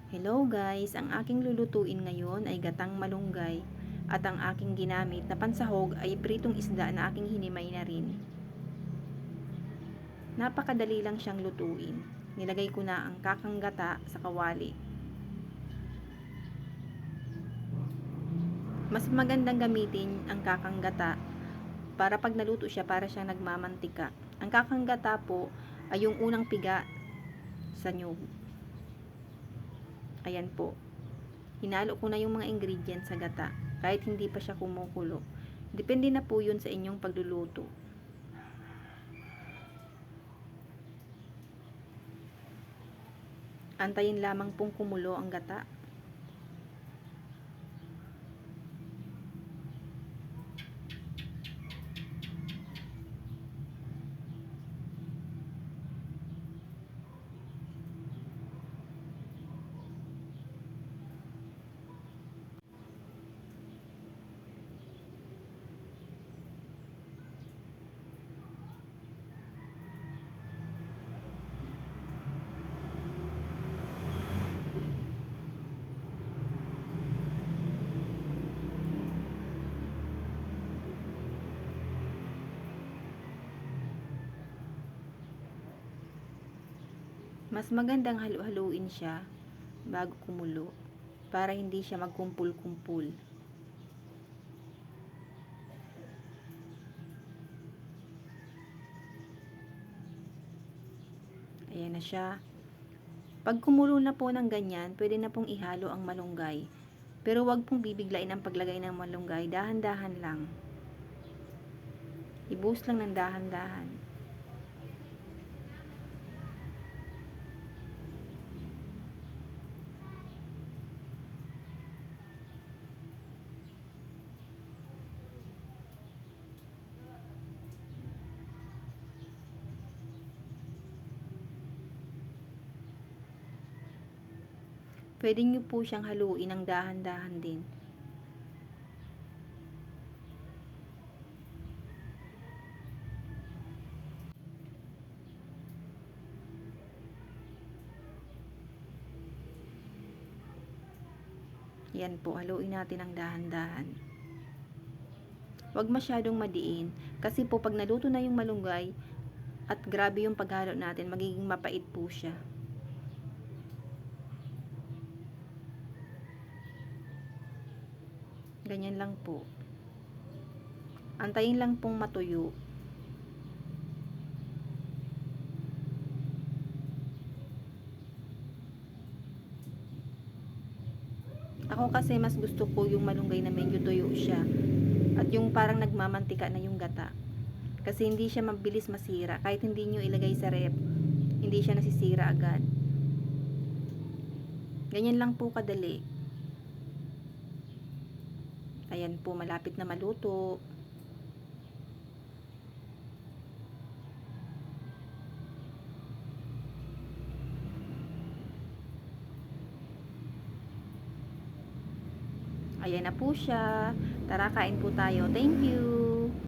Hello guys, ang aking lulutuin ngayon ay gatang malunggay at ang aking ginamit na pansahog ay pritong isda na aking hinimay na rin. Napakadali lang siyang lutuin. Nilagay ko na ang kakang gata sa kawali. Mas magandang gamitin ang kakang gata para pag naluto siya para siyang nagmamantika. Ang kakang gata po ay yung unang piga sa nyug. Ayan po. Hinalo ko na yung mga ingredients sa gata kahit hindi pa siya kumukulo. Depende na po yun sa inyong pagluluto. Antayin lamang pong kumulo ang gata. Mas magandang halu-haluin siya bago kumulo para hindi siya magkumpul-kumpul. Ayan na siya. Pag kumulo na po ng ganyan, pwede na pong ihalo ang malunggay. Pero wag pong bibiglain ang paglagay ng malunggay, dahan-dahan lang. Ibuhos lang ng dahan-dahan. Pwede nyo po siyang haluin ng dahan-dahan din. Yan po, haluin natin ng dahan-dahan. Huwag masyadong madiin kasi po pag naluto na yung malunggay at grabe yung paghalo natin, magiging mapait po siya. Ganyan lang po. Antayin lang pong matuyo. Ako kasi mas gusto ko yung malunggay na medyo tuyo siya. At yung parang nagmamantika na yung gata. Kasi hindi siya mabilis masira. Kahit hindi nyo ilagay sa ref, hindi siya nasisira agad. Ganyan lang po kadali. Ayan po, malapit na maluto. Ayan na po siya. Tara, kain po tayo. Thank you.